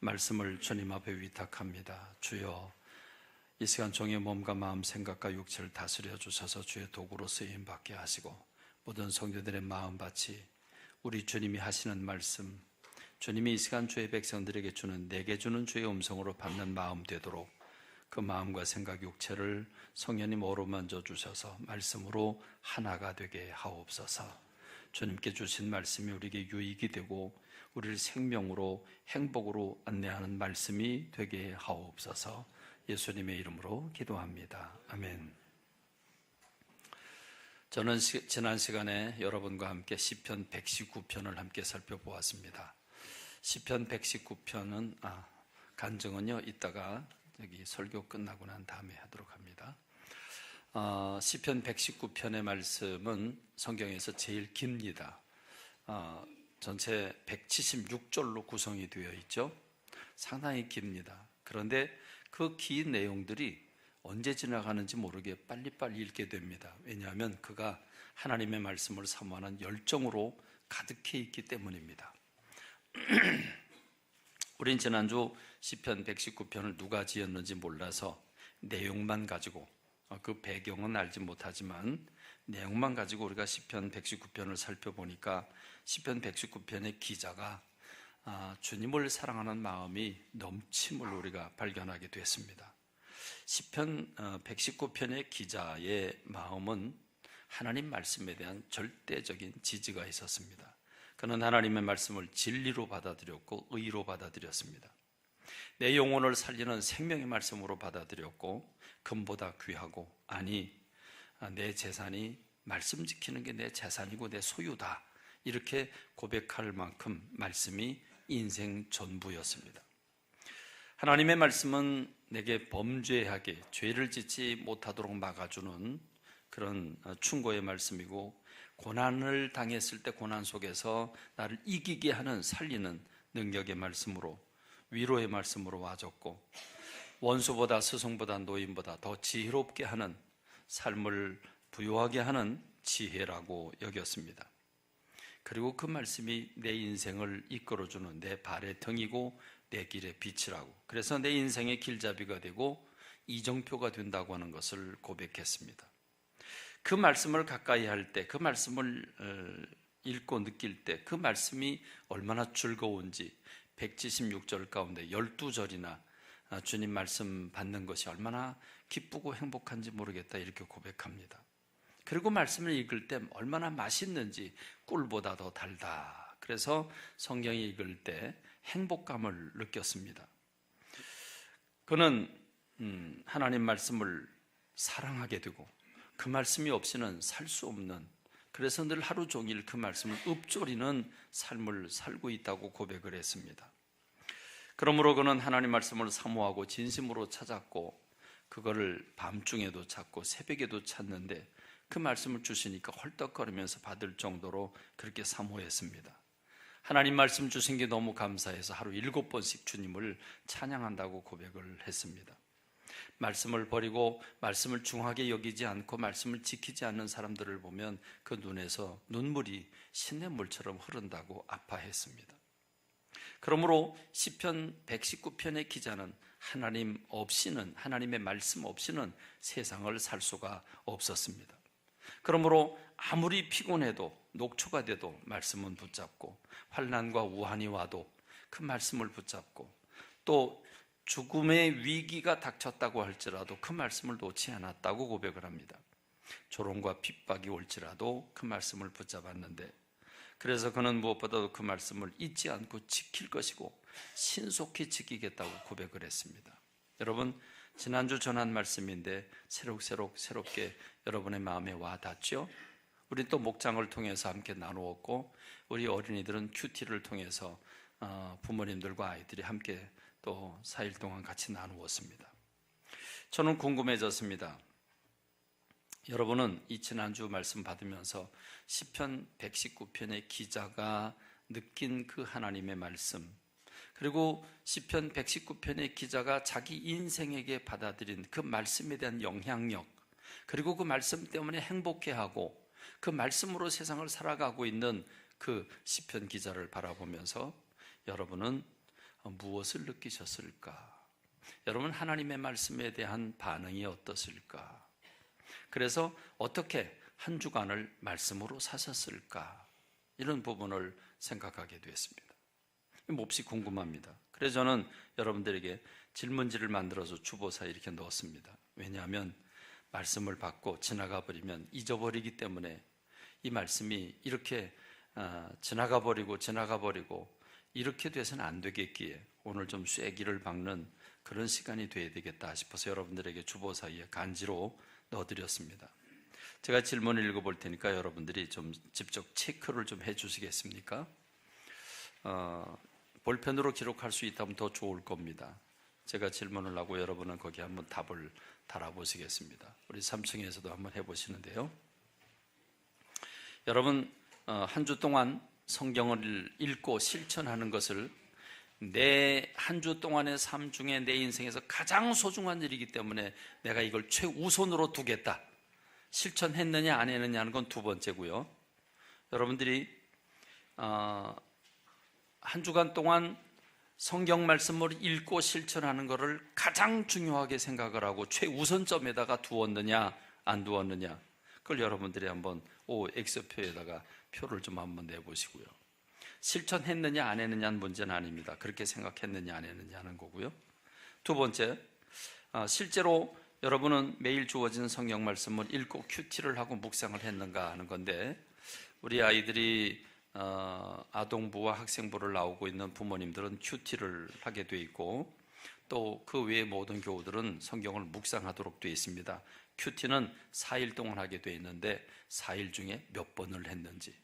말씀을 주님 앞에 위탁합니다. 주여, 이 시간 종의 몸과 마음, 생각과 육체를 다스려 주셔서 주의 도구로 쓰임 받게 하시고, 모든 성도들의 마음밭이 우리 주님이 하시는 말씀, 주님이 이 시간 주의 백성들에게 주는, 내게 주는 주의 음성으로 받는 마음 되도록 그 마음과 생각, 육체를 성령님 어루만져 주셔서 말씀으로 하나가 되게 하옵소서. 주님께 주신 말씀이 우리에게 유익이 되고 우리를 생명으로, 행복으로 안내하는 말씀이 되게 하옵소서. 예수님의 이름으로 기도합니다. 아멘. 저는 지난 시간에 여러분과 함께 시편 119편을 함께 살펴보았습니다. 시편 119편은 간증은요 이따가 여기 설교 끝나고 난 다음에 하도록 합니다. 시편 119편의 말씀은 성경에서 제일 깁니다. 전체 176절로 구성이 되어 있죠. 상당히 깁니다. 그런데 그 긴 내용들이 언제 지나가는지 모르게 빨리빨리 읽게 됩니다. 왜냐하면 그가 하나님의 말씀을 사모하는 열정으로 가득해 있기 때문입니다. 우린 지난주 시편 119편을 누가 지었는지 몰라서 내용만 가지고, 그 배경은 알지 못하지만 내용만 가지고 우리가 시편 119편을 살펴보니까 시편 119편의 기자가 주님을 사랑하는 마음이 넘침을 우리가 발견하게 됐습니다. 시편 119편의 기자의 마음은 하나님 말씀에 대한 절대적인 지지가 있었습니다. 그는 하나님의 말씀을 진리로 받아들였고 의로 받아들였습니다. 내 영혼을 살리는 생명의 말씀으로 받아들였고, 금보다 귀하고, 내 재산이, 말씀 지키는 게 내 재산이고 내 소유다, 이렇게 고백할 만큼 말씀이 인생 전부였습니다. 하나님의 말씀은 내게 범죄하게, 죄를 짓지 못하도록 막아주는 그런 충고의 말씀이고, 고난을 당했을 때 고난 속에서 나를 이기게 하는, 살리는 능력의 말씀으로, 위로의 말씀으로 와줬고, 원수보다, 스승보다, 노인보다 더 지혜롭게 하는, 삶을 부유하게 하는 지혜라고 여겼습니다. 그리고 그 말씀이 내 인생을 이끌어주는 내 발의 등이고 내 길의 빛이라고, 그래서 내 인생의 길잡이가 되고 이정표가 된다고 하는 것을 고백했습니다. 그 말씀을 가까이 할 때, 그 말씀을 읽고 느낄 때 그 말씀이 얼마나 즐거운지, 176절 가운데 12절이나 주님 말씀 받는 것이 얼마나 기쁘고 행복한지 모르겠다, 이렇게 고백합니다. 그리고 말씀을 읽을 때 얼마나 맛있는지, 꿀보다 더 달다. 그래서 성경 읽을 때 행복감을 느꼈습니다. 그는 하나님 말씀을 사랑하게 되고, 그 말씀이 없이는 살 수 없는, 그래서 늘 하루 종일 그 말씀을 읊조리는 삶을 살고 있다고 고백을 했습니다. 그러므로 그는 하나님 말씀을 사모하고 진심으로 찾았고, 그거를 밤중에도 찾고 새벽에도 찾는데 그 말씀을 주시니까 헐떡거리면서 받을 정도로 그렇게 사모했습니다. 하나님 말씀 주신 게 너무 감사해서 하루 7번씩 주님을 찬양한다고 고백을 했습니다. 말씀을 버리고 말씀을 중하게 여기지 않고 말씀을 지키지 않는 사람들을 보면 그 눈에서 눈물이 시냇물처럼 흐른다고 아파했습니다. 그러므로 시편 119편의 기자는 하나님 없이는, 하나님의 말씀 없이는 세상을 살 수가 없었습니다. 그러므로 아무리 피곤해도, 녹초가 돼도 말씀은 붙잡고, 환난과 우환이 와도 그 말씀을 붙잡고, 또 죽음의 위기가 닥쳤다고 할지라도 그 말씀을 놓지 않았다고 고백을 합니다. 조롱과 핍박이 올지라도 그 말씀을 붙잡았는데, 그래서 그는 무엇보다도 그 말씀을 잊지 않고 지킬 것이고 신속히 지키겠다고 고백을 했습니다. 여러분, 지난주 전한 말씀인데 새롭게 여러분의 마음에 와 닿죠? 우리 또 목장을 통해서 함께 나누었고, 우리 어린이들은 큐티를 통해서 부모님들과 아이들이 함께 또 4일 동안 같이 나누었습니다. 저는 궁금해졌습니다. 여러분은 이 지난주 말씀 받으면서 시편 119편의 기자가 느낀 그 하나님의 말씀, 그리고 시편 119편의 기자가 자기 인생에게 받아들인 그 말씀에 대한 영향력, 그리고 그 말씀 때문에 행복해하고 그 말씀으로 세상을 살아가고 있는 그 시편 기자를 바라보면서 여러분은 무엇을 느끼셨을까? 여러분, 하나님의 말씀에 대한 반응이 어떻을까? 그래서 어떻게 한 주간을 말씀으로 사셨을까? 이런 부분을 생각하게 되었습니다. 몹시 궁금합니다. 그래서 저는 여러분들에게 질문지를 만들어서 주보사에 이렇게 넣었습니다. 왜냐하면 말씀을 받고 지나가 버리면 잊어버리기 때문에 이 말씀이 이렇게 지나가 버리고 이렇게 돼서는 안 되겠기에 오늘 좀 쐐기를 박는 그런 시간이 돼야 되겠다 싶어서 여러분들에게 주보사에 간지로 넣어드렸습니다. 제가 질문을 읽어볼 테니까 여러분들이 좀 직접 체크를 좀 해주시겠습니까? 볼펜으로 기록할 수 있다면 더 좋을 겁니다. 제가 질문을 하고 여러분은 거기에 한번 답을 달아보시겠습니다. 우리 3층에서도 한번 해보시는데요. 여러분, 한 주 동안 성경을 읽고 실천하는 것을 내 한 주 동안의 삶 중에 내 인생에서 가장 소중한 일이기 때문에 내가 이걸 최우선으로 두겠다. 실천했느냐 안 했느냐는 건 두 번째고요. 여러분들이 한 주간 동안 성경 말씀을 읽고 실천하는 것을 가장 중요하게 생각을 하고 최우선점에다가 두었느냐 안 두었느냐, 그걸 여러분들이 한번 X표에다가 표를 좀 한번 내보시고요. 실천했느냐 안 했느냐는 문제는 아닙니다. 그렇게 생각했느냐 안 했느냐 하는 거고요. 두 번째, 실제로 여러분은 매일 주어진 성경 말씀을 읽고 큐티를 하고 묵상을 했는가 하는 건데, 우리 아이들이 아동부와 학생부를 나오고 있는 부모님들은 큐티를 하게 돼 있고, 또 그 외의 모든 교우들은 성경을 묵상하도록 되어 있습니다. 큐티는 4일 동안 하게 돼 있는데 4일 중에 몇 번을 했는지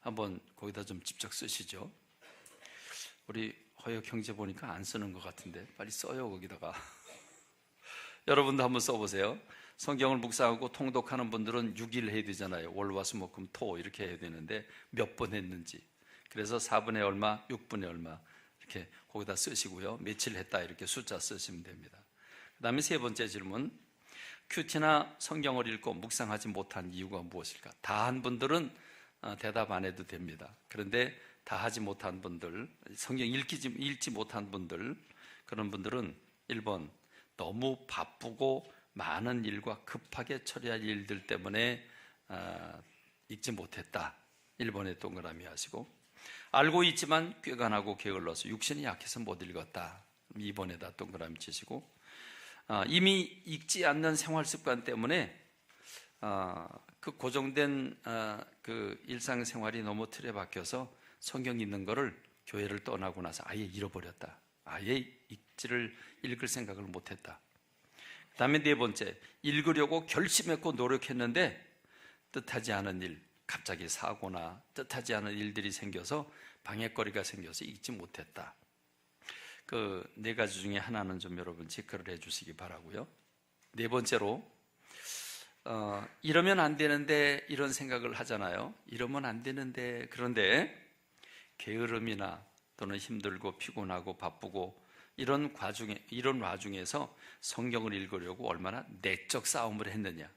한번 거기다 좀 직접 쓰시죠. 우리 허혁 형제 보니까 안 쓰는 것 같은데 빨리 써요, 거기다가. 여러분도 한번 써보세요. 성경을 묵상하고 통독하는 분들은 6일 해야 되잖아요. 월, 화, 수, 목, 금, 토 이렇게 해야 되는데 몇 번 했는지, 그래서 4분의 얼마, 6분의 얼마 이렇게 거기다 쓰시고요. 며칠 했다 이렇게 숫자 쓰시면 됩니다. 그 다음에 세 번째 질문, 큐티나 성경을 읽고 묵상하지 못한 이유가 무엇일까? 다 한 분들은 대답 안 해도 됩니다. 그런데 다 하지 못한 분들, 성경 읽지 못한 분들, 그런 분들은 1번, 너무 바쁘고 많은 일과 급하게 처리할 일들 때문에 읽지 못했다. 1번에 동그라미 하시고, 알고 있지만 꾀관하고 게을러서 육신이 약해서 못 읽었다. 2번에다 동그라미 치시고, 이미 읽지 않는 생활 습관 때문에 그 고정된 그 일상생활이 너무 틀에 박혀서 성경 읽는 거를 교회를 떠나고 나서 아예 잃어버렸다. 아예 읽을 생각을 못했다. 그 다음에 네 번째, 읽으려고 결심했고 노력했는데 뜻하지 않은 일, 갑자기 사고나 뜻하지 않은 일들이 생겨서 방해거리가 생겨서 읽지 못했다. 그 네 가지 중에 하나는 좀 여러분 체크를 해주시기 바라고요. 네 번째로, 이러면 안 되는데 이런 생각을 하잖아요. 이러면 안 되는데, 그런데 게으름이나 또는 힘들고 피곤하고 바쁘고 이런 와중에서 성경을 읽으려고 얼마나 내적 싸움을 했느냐,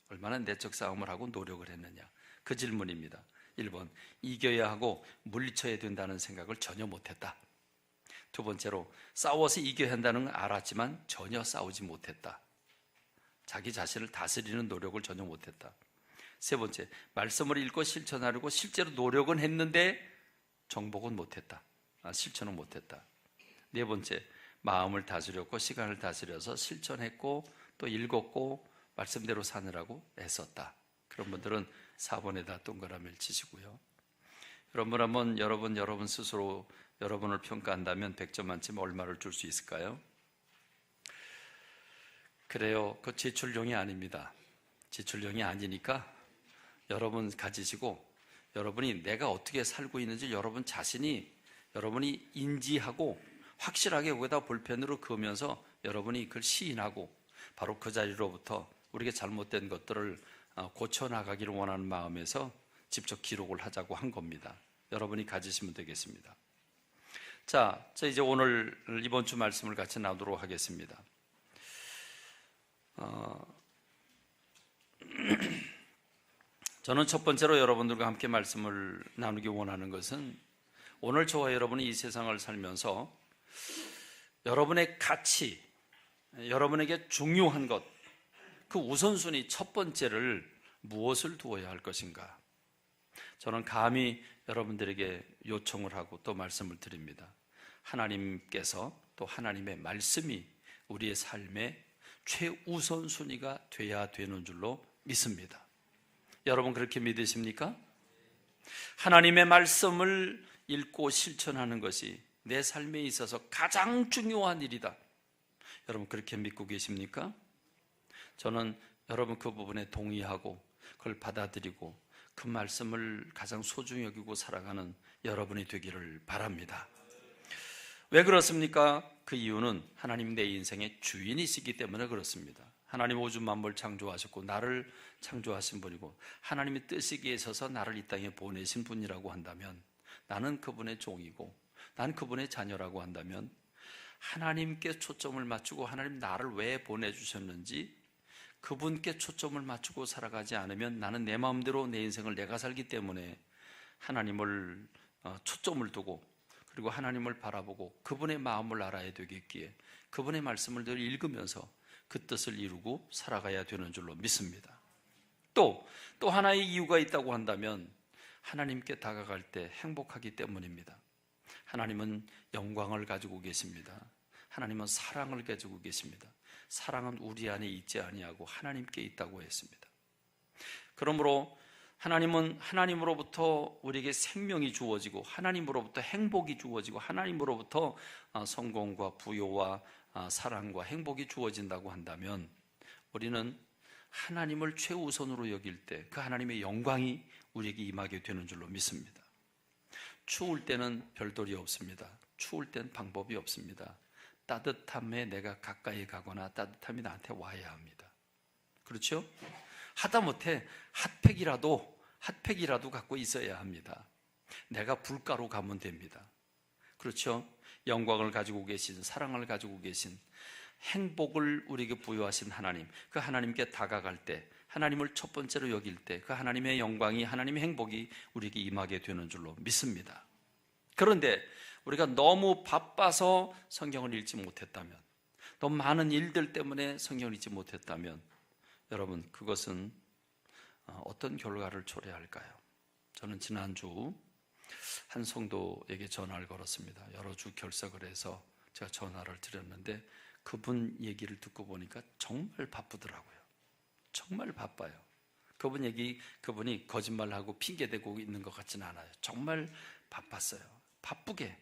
얼마나 내적 싸움을 하고 노력을 했느냐, 그 질문입니다. 1번, 이겨야 하고 물리쳐야 된다는 생각을 전혀 못했다. 두 번째로, 싸워서 이겨야 한다는 걸 알았지만 전혀 싸우지 못했다. 자기 자신을 다스리는 노력을 전혀 못했다. 세 번째, 말씀을 읽고 실천하려고 실제로 노력은 했는데 정복은 못했다. 실천은 못했다. 네 번째, 마음을 다스렸고 시간을 다스려서 실천했고 또 읽었고 말씀대로 사느라고 애썼다. 그런 분들은 4번에다 동그라미를 치시고요. 여러분 스스로 여러분을 평가한다면 100점 만점에 얼마를 줄 수 있을까요? 그래요. 그 제출용이 아닙니다. 제출용이 아니니까 여러분 가지시고, 여러분이 내가 어떻게 살고 있는지 여러분이 인지하고 확실하게 거기다 볼펜으로 그으면서 여러분이 그걸 시인하고 바로 그 자리로부터 우리가 잘못된 것들을 고쳐나가기를 원하는 마음에서 직접 기록을 하자고 한 겁니다. 여러분이 가지시면 되겠습니다. 자, 이제 오늘 이번 주 말씀을 같이 나누도록 하겠습니다. 저는 첫 번째로 여러분들과 함께 말씀을 나누기 원하는 것은 오늘 저와 여러분이 이 세상을 살면서 여러분의 가치, 여러분에게 중요한 것, 그 우선순위 첫 번째를 무엇을 두어야 할 것인가? 저는 감히 여러분들에게 요청을 하고 또 말씀을 드립니다. 하나님께서 또 하나님의 말씀이 우리의 삶의 최우선순위가 돼야 되는 줄로 믿습니다. 여러분 그렇게 믿으십니까? 하나님의 말씀을 읽고 실천하는 것이 내 삶에 있어서 가장 중요한 일이다. 여러분 그렇게 믿고 계십니까? 저는 여러분 그 부분에 동의하고 그걸 받아들이고 그 말씀을 가장 소중히 여기고 살아가는 여러분이 되기를 바랍니다. 왜 그렇습니까? 그 이유는 하나님 내 인생의 주인이시기 때문에 그렇습니다. 하나님 우주 만물 창조하셨고 나를 창조하신 분이고 하나님의 뜻이기에 있어서 나를 이 땅에 보내신 분이라고 한다면, 나는 그분의 종이고 난 그분의 자녀라고 한다면, 하나님께 초점을 맞추고 하나님 나를 왜 보내주셨는지 그분께 초점을 맞추고 살아가지 않으면 나는 내 마음대로 내 인생을 내가 살기 때문에 하나님을 초점을 두고 그리고 하나님을 바라보고 그분의 마음을 알아야 되겠기에 그분의 말씀을 늘 읽으면서 그 뜻을 이루고 살아가야 되는 줄로 믿습니다. 또 하나의 이유가 있다고 한다면 하나님께 다가갈 때 행복하기 때문입니다. 하나님은 영광을 가지고 계십니다. 하나님은 사랑을 가지고 계십니다. 사랑은 우리 안에 있지 아니하고 하나님께 있다고 했습니다. 그러므로 하나님은 하나님으로부터 우리에게 생명이 주어지고 하나님으로부터 행복이 주어지고 하나님으로부터 성공과 부요와 사랑과 행복이 주어진다고 한다면 우리는 하나님을 최우선으로 여길 때 그 하나님의 영광이 우리에게 임하게 되는 줄로 믿습니다. 추울 때는 별도리 없습니다. 추울 땐 방법이 없습니다. 따뜻함에 내가 가까이 가거나 따뜻함이 나한테 와야 합니다. 그렇죠? 하다못해 핫팩이라도 갖고 있어야 합니다. 내가 불가로 가면 됩니다. 그렇죠? 영광을 가지고 계신, 사랑을 가지고 계신, 행복을 우리에게 부여하신 하나님, 그 하나님께 다가갈 때, 하나님을 첫 번째로 여길 때 그 하나님의 영광이, 하나님의 행복이 우리에게 임하게 되는 줄로 믿습니다. 그런데 우리가 너무 바빠서 성경을 읽지 못했다면, 너무 많은 일들 때문에 성경을 읽지 못했다면 여러분 그것은 어떤 결과를 초래할까요? 저는 지난주 한 성도에게 전화를 걸었습니다. 여러 주 결석을 해서 제가 전화를 드렸는데 그분 얘기를 듣고 보니까 정말 바쁘더라고요. 정말 바빠요. 그분이 거짓말하고 핑계대고 있는 것 같지는 않아요. 정말 바빴어요. 바쁘게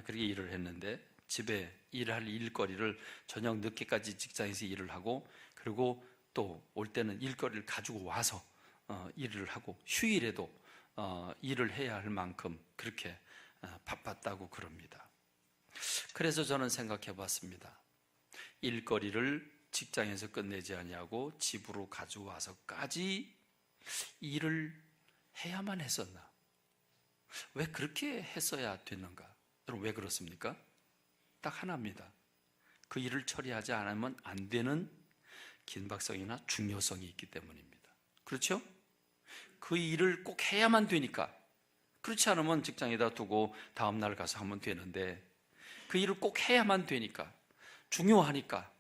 그렇게 일을 했는데 집에 일할 일거리를 저녁 늦게까지 직장에서 일을 하고 그리고 또 올 때는 일거리를 가지고 와서 일을 하고 휴일에도 일을 해야 할 만큼 그렇게 바빴다고 그럽니다. 그래서 저는 생각해 봤습니다. 일거리를 직장에서 끝내지 아니하고 집으로 가져와서까지 일을 해야만 했었나? 왜 그렇게 했어야 됐는가? 여러분 왜 그렇습니까? 딱 하나입니다. 그 일을 처리하지 않으면 안 되는 긴박성이나 중요성이 있기 때문입니다. 그렇죠? 그 일을 꼭 해야만 되니까. 그렇지 않으면 직장에다 두고 다음날 가서 하면 되는데 그 일을 꼭 해야만 되니까, 중요하니까,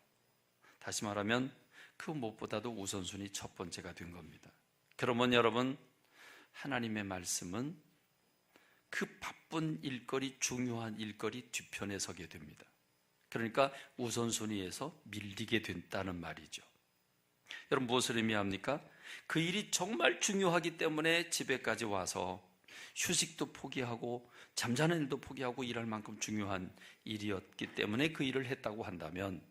다시 말하면 그 무엇보다도 우선순위 첫 번째가 된 겁니다. 그러면 여러분, 하나님의 말씀은 그 바쁜 일거리, 중요한 일거리 뒤편에 서게 됩니다. 그러니까 우선순위에서 밀리게 된다는 말이죠. 여러분 무엇을 의미합니까? 그 일이 정말 중요하기 때문에 집에까지 와서 휴식도 포기하고 잠자는 일도 포기하고 일할 만큼 중요한 일이었기 때문에 그 일을 했다고 한다면,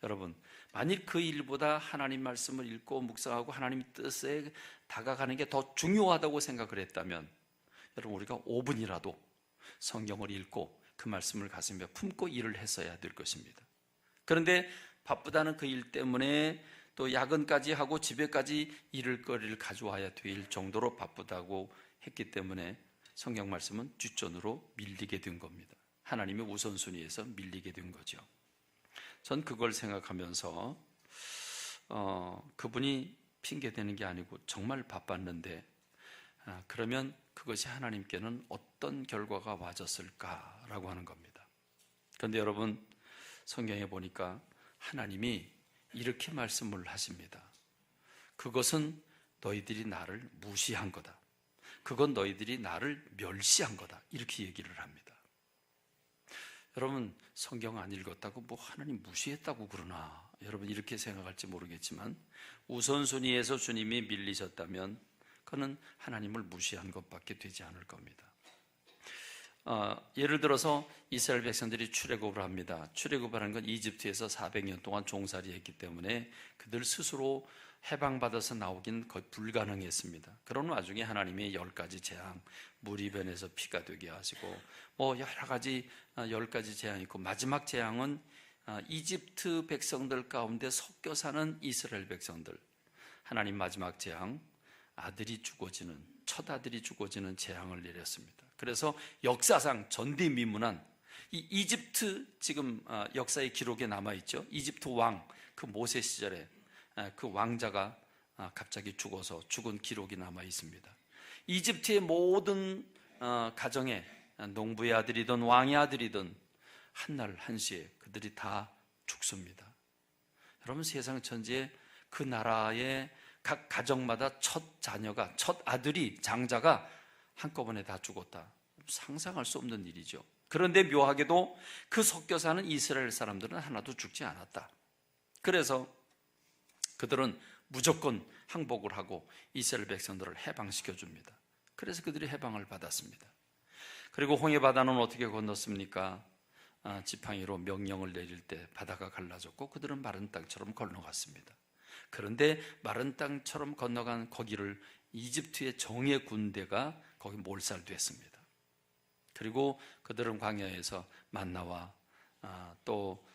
여러분 만일 그 일보다 하나님 말씀을 읽고 묵상하고 하나님 뜻에 다가가는 게 더 중요하다고 생각을 했다면 여러분 우리가 5분이라도 성경을 읽고 그 말씀을 가슴에 품고 일을 했어야 될 것입니다. 그런데 바쁘다는 그 일 때문에 또 야근까지 하고 집에까지 이를 거리를 가져와야 될 정도로 바쁘다고 했기 때문에 성경 말씀은 뒷전으로 밀리게 된 겁니다. 하나님의 우선순위에서 밀리게 된 거죠. 전 그걸 생각하면서 그분이 핑계대는 게 아니고 정말 바빴는데 그러면 그것이 하나님께는 어떤 결과가 와졌을까라고 하는 겁니다. 그런데 여러분, 성경에 보니까 하나님이 이렇게 말씀을 하십니다. 그것은 너희들이 나를 무시한 거다. 그건 너희들이 나를 멸시한 거다. 이렇게 얘기를 합니다. 여러분, 성경 안 읽었다고 뭐 하나님 무시했다고 그러나, 여러분 이렇게 생각할지 모르겠지만 우선순위에서 주님이 밀리셨다면 그는 하나님을 무시한 것밖에 되지 않을 겁니다. 예를 들어서 이스라엘 백성들이 출애굽을 합니다. 출애굽을 하는 건 이집트에서 400년 동안 종살이했기 때문에 그들 스스로 해방받아서 나오긴 거의 불가능했습니다. 그런 와중에 하나님이 10가지 재앙, 물이 변해서 피가 되게 하시고 뭐 여러 가지 10가지 재앙이 있고, 마지막 재앙은 이집트 백성들 가운데 섞여 사는 이스라엘 백성들, 하나님 마지막 재앙, 아들이 죽어지는, 첫 아들이 죽어지는 재앙을 내렸습니다. 그래서 역사상 전대미문한 이 이집트, 지금 역사의 기록에 남아있죠. 이집트 왕, 그 모세 시절에 그 왕자가 갑자기 죽어서 죽은 기록이 남아 있습니다. 이집트의 모든 가정에 농부의 아들이든 왕의 아들이든 한날 한시에 그들이 다 죽습니다. 여러분, 세상 천지에 그 나라의 각 가정마다 첫 자녀가, 첫 아들이, 장자가 한꺼번에 다 죽었다. 상상할 수 없는 일이죠. 그런데 묘하게도 그 섞여 사는 이스라엘 사람들은 하나도 죽지 않았다. 그래서 그들은 무조건 항복을 하고 이스라엘 백성들을 해방시켜 줍니다. 그래서 그들이 해방을 받았습니다. 그리고 홍해바다는 어떻게 건넜습니까? 지팡이로 명령을 내릴 때 바다가 갈라졌고 그들은 마른 땅처럼 건너갔습니다. 그런데 마른 땅처럼 건너간 거기를 이집트의 정예 군대가 거기 몰살됐습니다. 그리고 그들은 광야에서 만나와 또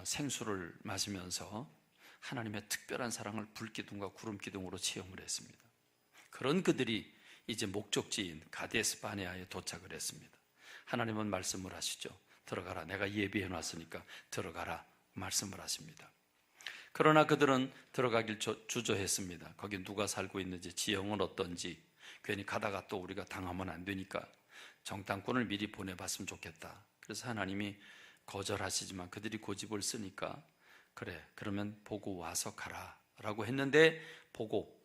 생수를 마시면서 하나님의 특별한 사랑을 불기둥과 구름기둥으로 체험을 했습니다. 그런 그들이 이제 목적지인 가데스 바네아에 도착을 했습니다. 하나님은 말씀을 하시죠. 들어가라, 내가 예비해 놨으니까 들어가라 말씀을 하십니다. 그러나 그들은 들어가길 주저했습니다. 거기 누가 살고 있는지, 지형은 어떤지, 괜히 가다가 또 우리가 당하면 안 되니까 정탐꾼을 미리 보내봤으면 좋겠다. 그래서 하나님이 거절하시지만 그들이 고집을 쓰니까 그래, 그러면 보고 와서 가라 라고 했는데, 보고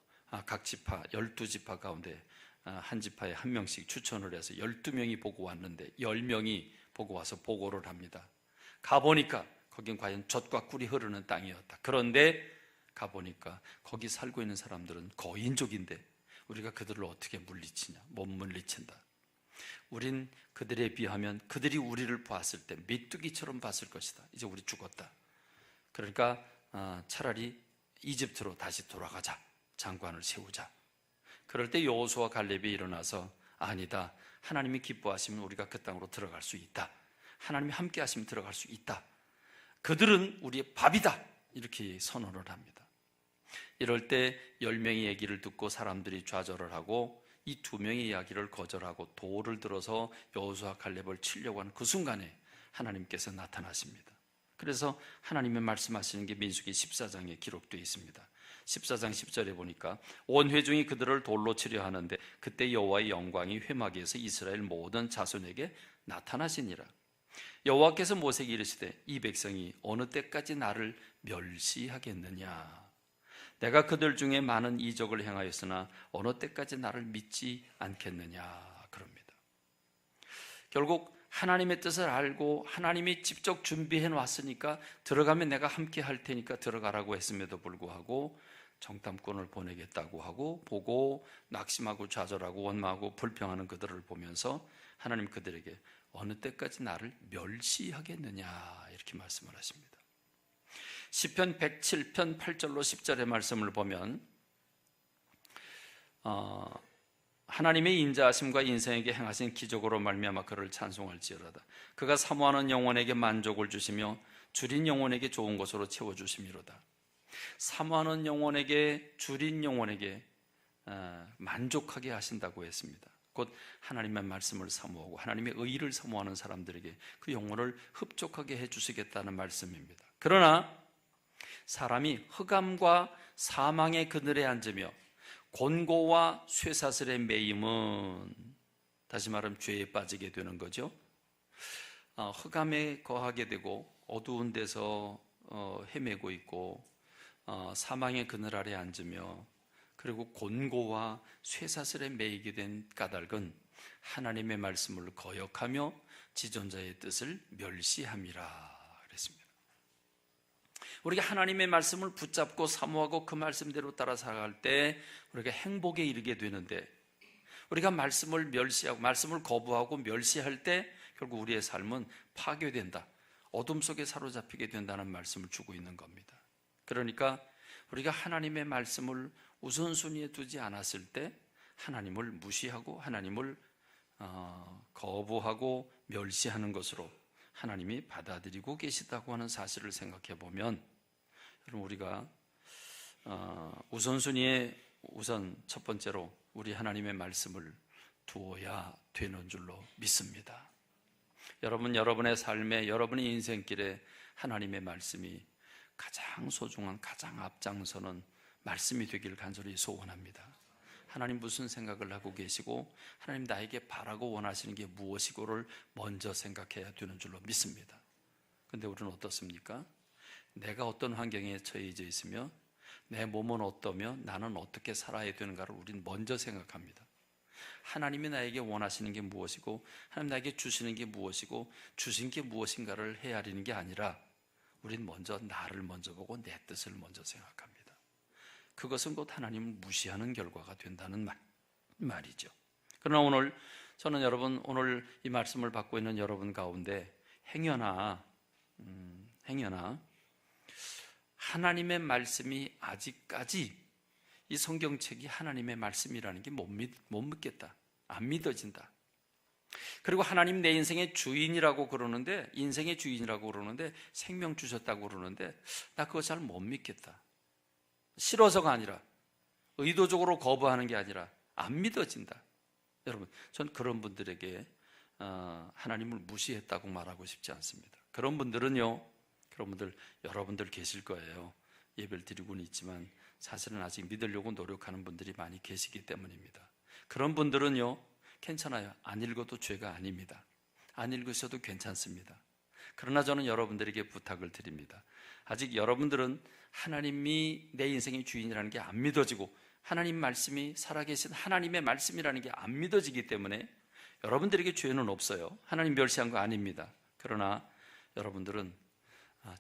각 지파 12지파 가운데 한 지파에 한 명씩 추천을 해서 12명이 보고 왔는데 10명이 보고 와서 보고를 합니다. 가보니까 거긴 과연 젖과 꿀이 흐르는 땅이었다. 그런데 가보니까 거기 살고 있는 사람들은 거인족인데 우리가 그들을 어떻게 물리치냐? 못 물리친다. 우린 그들에 비하면 그들이 우리를 봤을 때 메뚜기처럼 봤을 것이다. 이제 우리 죽었다. 그러니까 차라리 이집트로 다시 돌아가자. 장관을 세우자. 그럴 때 여호수아와 갈렙이 일어나서 아니다. 하나님이 기뻐하시면 우리가 그 땅으로 들어갈 수 있다. 하나님이 함께 하시면 들어갈 수 있다. 그들은 우리의 밥이다. 이렇게 선언을 합니다. 이럴 때 10명의 얘기를 듣고 사람들이 좌절을 하고 이 2명의 이야기를 거절하고 돌을 들어서 여호수아 갈렙을 치려고 하는 그 순간에 하나님께서 나타나십니다. 그래서 하나님의 말씀하시는 게 민수기 14장에 기록되어 있습니다. 14장 10절에 보니까 온 회중이 그들을 돌로 치려 하는데 그때 여호와의 영광이 회막에서 이스라엘 모든 자손에게 나타나시니라. 여호와께서 모세에게 이르시되 이 백성이 어느 때까지 나를 멸시하겠느냐? 내가 그들 중에 많은 이적을 행하였으나 어느 때까지 나를 믿지 않겠느냐? 그럽니다. 결국 하나님의 뜻을 알고 하나님이 직접 준비해 놨으니까 들어가면 내가 함께 할 테니까 들어가라고 했음에도 불구하고 정탐꾼을 보내겠다고 하고 보고 낙심하고 좌절하고 원망하고 불평하는 그들을 보면서 하나님 그들에게 어느 때까지 나를 멸시하겠느냐 이렇게 말씀을 하십니다. 시편 107편 8절로 10절의 말씀을 보면 하나님의 인자하심과 인생에게 행하신 기적으로 말미암아 그를 찬송할지어다. 그가 사모하는 영혼에게 만족을 주시며 줄인 영혼에게 좋은 것으로 채워주심이로다. 사모하는 영혼에게, 줄인 영혼에게 만족하게 하신다고 했습니다. 곧 하나님의 말씀을 사모하고 하나님의 의를 사모하는 사람들에게 그 영혼을 흡족하게 해주시겠다는 말씀입니다. 그러나 사람이 흑암과 사망의 그늘에 앉으며 곤고와 쇠사슬의 매임은 다시 말하면 죄에 빠지게 되는 거죠. 흑암에 거하게 되고 어두운 데서 헤매고 있고 사망의 그늘 아래 앉으며, 그리고 곤고와 쇠사슬에 매이게 된 까닭은 하나님의 말씀을 거역하며 지존자의 뜻을 멸시함이라 그랬습니다. 우리가 하나님의 말씀을 붙잡고 사모하고 그 말씀대로 따라 살아갈 때 우리가 행복에 이르게 되는데, 우리가 말씀을 멸시하고 말씀을 거부하고 멸시할 때 결국 우리의 삶은 파괴된다, 어둠 속에 사로잡히게 된다는 말씀을 주고 있는 겁니다. 그러니까 우리가 하나님의 말씀을 우선순위에 두지 않았을 때 하나님을 무시하고 하나님을 거부하고 멸시하는 것으로 하나님이 받아들이고 계시다고 하는 사실을 생각해 보면, 여러분 우리가 우선순위에 우선 첫 번째로 우리 하나님의 말씀을 두어야 되는 줄로 믿습니다. 여러분의 삶에, 여러분의 인생길에 하나님의 말씀이 가장 소중한, 가장 앞장서는 말씀이 되길 간절히 소원합니다. 하나님 무슨 생각을 하고 계시고 하나님 나에게 바라고 원하시는 게 무엇이고를 먼저 생각해야 되는 줄로 믿습니다. 그런데 우리는 어떻습니까? 내가 어떤 환경에 처해져 있으며 내 몸은 어떠며 나는 어떻게 살아야 되는가를 우리는 먼저 생각합니다. 하나님이 나에게 원하시는 게 무엇이고 하나님 나에게 주시는 게 무엇이고 주신 게 무엇인가를 헤아리는 게 아니라 우리는 먼저 나를 먼저 보고 내 뜻을 먼저 생각합니다. 그것은 곧 하나님을 무시하는 결과가 된다는 말이죠. 그러나 오늘 저는 오늘 이 말씀을 받고 있는 여러분 가운데 행여나 하나님의 말씀이 아직까지 이 성경책이 하나님의 말씀이라는 게 못 믿겠다, 안 믿어진다. 그리고 하나님 내 인생의 주인이라고 그러는데, 인생의 주인이라고 그러는데 생명 주셨다고 그러는데 나 그거 잘 못 믿겠다. 싫어서가 아니라, 의도적으로 거부하는 게 아니라 안 믿어진다. 여러분, 전 그런 분들에게 하나님을 무시했다고 말하고 싶지 않습니다. 그런 분들 여러분들 계실 거예요. 예배를 드리고는 있지만 사실은 아직 믿으려고 노력하는 분들이 많이 계시기 때문입니다. 그런 분들은요, 괜찮아요. 안 읽어도 죄가 아닙니다. 안 읽으셔도 괜찮습니다. 그러나 저는 여러분들에게 부탁을 드립니다. 아직 여러분들은 하나님이 내 인생의 주인이라는 게 안 믿어지고 하나님 말씀이 살아계신 하나님의 말씀이라는 게 안 믿어지기 때문에 여러분들에게 죄는 없어요. 하나님 멸시한 거 아닙니다. 그러나 여러분들은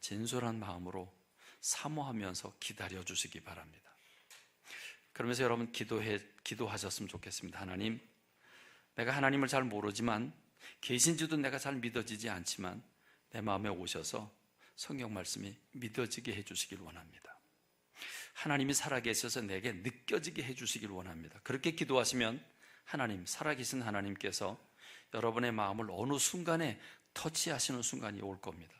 진솔한 마음으로 사모하면서 기다려 주시기 바랍니다. 그러면서 여러분 기도하셨으면 좋겠습니다. 하나님, 내가 하나님을 잘 모르지만, 계신지도 내가 잘 믿어지지 않지만 내 마음에 오셔서 성경 말씀이 믿어지게 해주시길 원합니다. 하나님이 살아계셔서 내게 느껴지게 해주시길 원합니다. 그렇게 기도하시면 하나님, 살아계신 하나님께서 여러분의 마음을 어느 순간에 터치하시는 순간이 올 겁니다.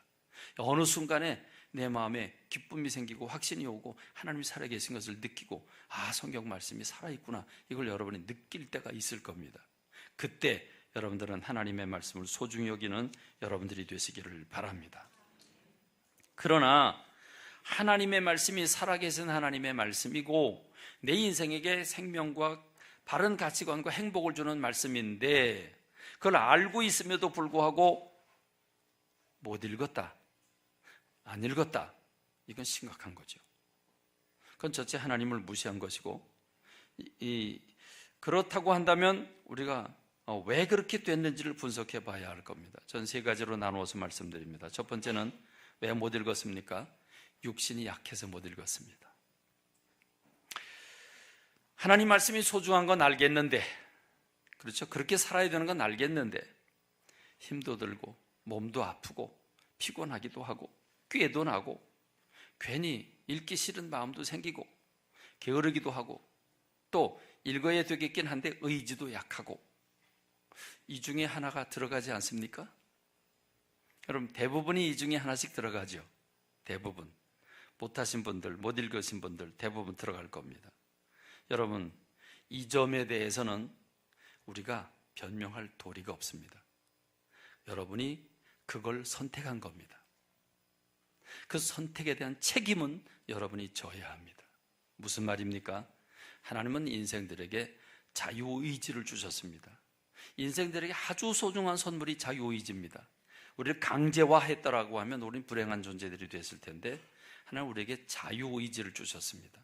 어느 순간에 내 마음에 기쁨이 생기고 확신이 오고 하나님이 살아계신 것을 느끼고, 성경 말씀이 살아있구나, 이걸 여러분이 느낄 때가 있을 겁니다. 그때 여러분들은 하나님의 말씀을 소중히 여기는 여러분들이 되시기를 바랍니다. 그러나 하나님의 말씀이 살아계신 하나님의 말씀이고 내 인생에게 생명과 바른 가치관과 행복을 주는 말씀인데, 그걸 알고 있음에도 불구하고 못 읽었다, 안 읽었다, 이건 심각한 거죠. 그건 첫째 하나님을 무시한 것이고, 그렇다고 한다면 우리가 왜 그렇게 됐는지를 분석해 봐야 할 겁니다. 전 세 가지로 나누어서 말씀드립니다. 첫 번째는 왜 못 읽었습니까? 육신이 약해서 못 읽었습니다. 하나님 말씀이 소중한 건 알겠는데, 그렇죠? 그렇게 살아야 되는 건 알겠는데 힘도 들고 몸도 아프고 피곤하기도 하고 꾀도 나고 괜히 읽기 싫은 마음도 생기고 게으르기도 하고 또 읽어야 되겠긴 한데 의지도 약하고, 이 중에 하나가 들어가지 않습니까? 여러분, 대부분이 이 중에 하나씩 들어가죠. 대부분. 못하신 분들, 못 읽으신 분들 대부분 들어갈 겁니다. 여러분, 이 점에 대해서는 우리가 변명할 도리가 없습니다. 여러분이 그걸 선택한 겁니다. 그 선택에 대한 책임은 여러분이 져야 합니다. 무슨 말입니까? 하나님은 인생들에게 자유의지를 주셨습니다. 인생들에게 아주 소중한 선물이 자유의지입니다. 우리를 강제화했다라고 하면 우리는 불행한 존재들이 됐을 텐데 하나님 우리에게 자유의지를 주셨습니다.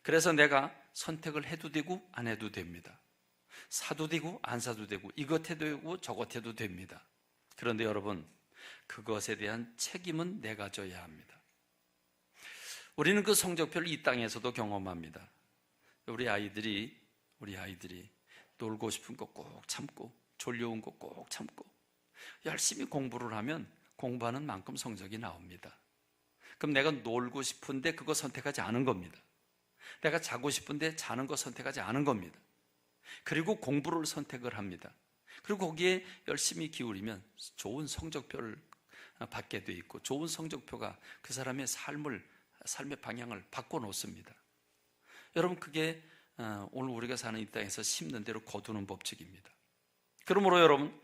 그래서 내가 선택을 해도 되고 안 해도 됩니다. 사도 되고 안 사도 되고 이것 해도 되고 저것 해도 됩니다. 그런데 여러분, 그것에 대한 책임은 내가 져야 합니다. 우리는 그 성적표를 이 땅에서도 경험합니다. 우리 아이들이 놀고 싶은 거 꼭 참고 졸려온 거 꼭 참고 열심히 공부를 하면 공부하는 만큼 성적이 나옵니다. 그럼 내가 놀고 싶은데 그거 선택하지 않은 겁니다. 내가 자고 싶은데 자는 거 선택하지 않은 겁니다. 그리고 공부를 선택을 합니다. 그리고 거기에 열심히 기울이면 좋은 성적표를 받게 돼 있고 좋은 성적표가 그 사람의 삶의 방향을 바꿔놓습니다. 여러분, 그게 오늘 우리가 사는 이 땅에서 심는 대로 거두는 법칙입니다. 그러므로 여러분,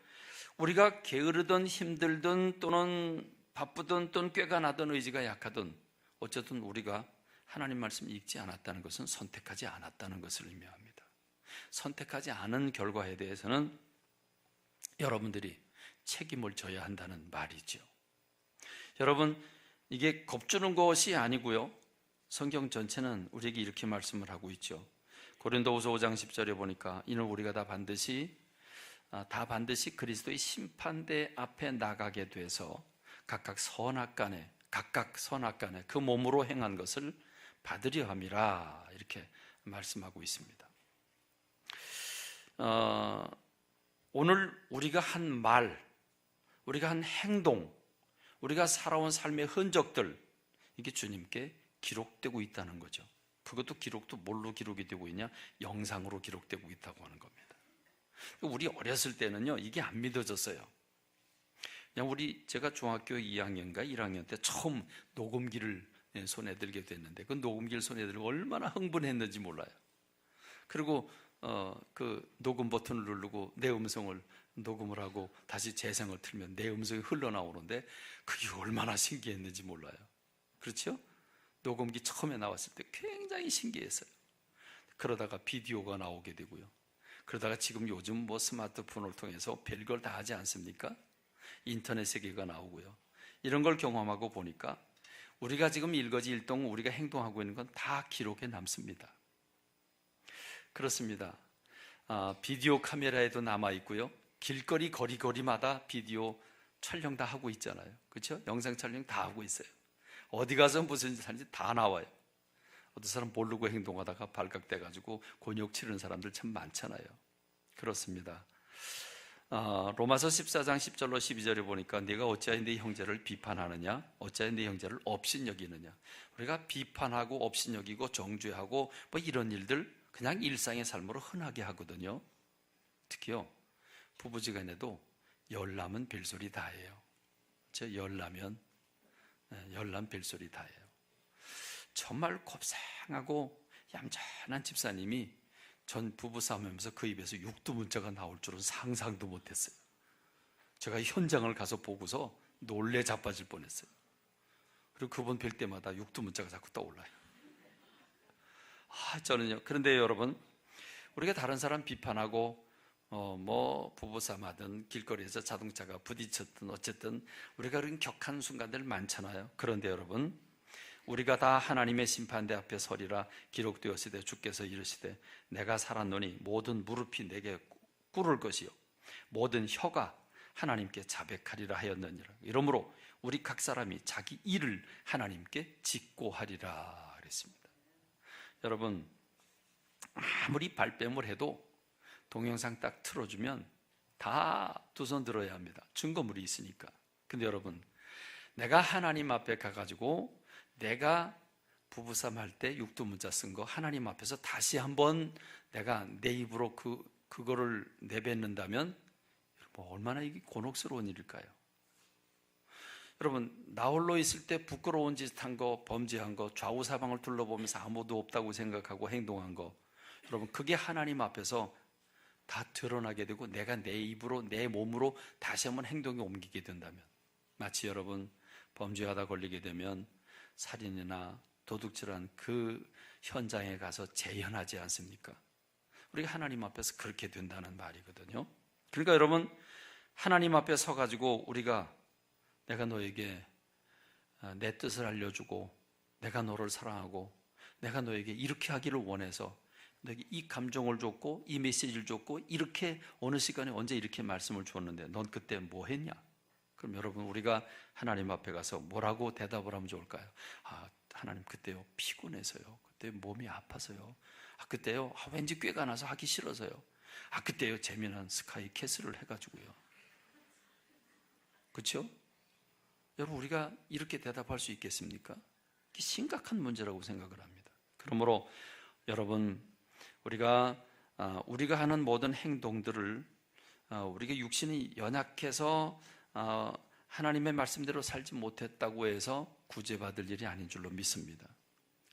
우리가 게으르든 힘들든 또는 바쁘든 또는 꾀가 나든 의지가 약하든 어쨌든 우리가 하나님 말씀을 읽지 않았다는 것은 선택하지 않았다는 것을 의미합니다. 선택하지 않은 결과에 대해서는 여러분들이 책임을 져야 한다는 말이죠. 여러분, 이게 겁주는 것이 아니고요, 성경 전체는 우리에게 이렇게 말씀을 하고 있죠. 고린도후서 5장 10절에 보니까 이는 우리가 다 반드시 그리스도의 심판대 앞에 나가게 돼서 각각 선악간에 그 몸으로 행한 것을 받으려 함이라, 이렇게 말씀하고 있습니다. 오늘 우리가 한 말, 우리가 한 행동, 우리가 살아온 삶의 흔적들, 이게 주님께 기록되고 있다는 거죠. 그것도 기록도 뭘로 기록이 되고 있냐? 영상으로 기록되고 있다고 하는 겁니다. 우리 어렸을 때는요, 이게 안 믿어졌어요. 그냥 제가 중학교 2학년인가 1학년 때 처음 녹음기를 손에 들게 됐는데 그 녹음기를 손에 들고 얼마나 흥분했는지 몰라요. 그리고 그 녹음 버튼을 누르고 내 음성을 녹음을 하고 다시 재생을 틀면 내 음성이 흘러나오는데 그게 얼마나 신기했는지 몰라요. 그렇죠? 녹음기 처음에 나왔을 때 굉장히 신기했어요. 그러다가 비디오가 나오게 되고요. 그러다가 지금 요즘 스마트폰을 통해서 별걸 다 하지 않습니까? 인터넷 세계가 나오고요. 이런 걸 경험하고 보니까 우리가 지금 일거지일동 우리가 행동하고 있는 건 다 기록에 남습니다. 그렇습니다. 비디오 카메라에도 남아있고요. 길거리 거리마다 비디오 촬영 다 하고 있잖아요. 그렇죠? 영상 촬영 다 하고 있어요. 어디 가서 무슨 짓 하는지 다 나와요. 어떤 사람 모르고 행동하다가 발각돼가지고 곤욕 치르는 사람들 참 많잖아요. 그렇습니다. 로마서 14장 10절로 12절에 보니까 네가 어찌하여 네 형제를 비판하느냐, 어찌하여 네 형제를 업신여기느냐. 우리가 비판하고 업신여기고 정죄하고 이런 일들 그냥 일상의 삶으로 흔하게 하거든요. 특히요, 부부지간에도 열나면 별소리 다해요. 열나면 별소리 다해요. 정말 곱상하고 얌전한 집사님이 전 부부싸움하면서 그 입에서 육두문자가 나올 줄은 상상도 못했어요. 제가 현장을 가서 보고서 놀래 자빠질 뻔했어요. 그리고 그분 뵐 때마다 육두문자가 자꾸 떠올라요. 저는요. 그런데 여러분, 우리가 다른 사람 비판하고 부부싸움 하든 길거리에서 자동차가 부딪혔든 어쨌든 우리가 그런 격한 순간들 많잖아요. 그런데 여러분, 우리가 다 하나님의 심판대 앞에 서리라 기록되었으되 주께서 이르시되 내가 살았노니 모든 무릎이 내게 꿇을 것이요 모든 혀가 하나님께 자백하리라 하였느니라. 이러므로 우리 각 사람이 자기 일을 하나님께 직고하리라 그랬습니다. 여러분, 아무리 발뺌을 해도 동영상 딱 틀어주면 다 두 손 들어야 합니다. 증거물이 있으니까. 근데 여러분, 내가 하나님 앞에 가가지고 내가 부부싸움 할 때 육두문자 쓴 거 하나님 앞에서 다시 한번 내가 내 입으로 그거를 내뱉는다면 얼마나 이게 곤혹스러운 일일까요? 여러분, 나 홀로 있을 때 부끄러운 짓 한 거, 범죄한 거, 좌우사방을 둘러보면서 아무도 없다고 생각하고 행동한 거, 여러분, 그게 하나님 앞에서 다 드러나게 되고 내가 내 입으로 내 몸으로 다시 한번 행동에 옮기게 된다면, 마치 여러분 범죄하다 걸리게 되면 살인이나 도둑질한 그 현장에 가서 재현하지 않습니까? 우리가 하나님 앞에서 그렇게 된다는 말이거든요. 그러니까 여러분, 하나님 앞에 서가지고 우리가 내가 너에게 내 뜻을 알려주고 내가 너를 사랑하고 내가 너에게 이렇게 하기를 원해서 너에게 이 감정을 줬고 이 메시지를 줬고 이렇게 어느 시간에 언제 이렇게 말씀을 줬는데 넌 그때 뭐 했냐? 그럼 여러분, 우리가 하나님 앞에 가서 뭐라고 대답을 하면 좋을까요? 하나님, 그때요 피곤해서요, 그때 몸이 아파서요, 그때요 왠지 꾀가 나서 하기 싫어서요, 그때요 재미난 스카이 캐슬을 해가지고요. 그렇죠? 여러분, 우리가 이렇게 대답할 수 있겠습니까? 이게 심각한 문제라고 생각을 합니다. 그러므로 여러분, 우리가 하는 모든 행동들을 우리가 육신이 연약해서 하나님의 말씀대로 살지 못했다고 해서 구제받을 일이 아닌 줄로 믿습니다.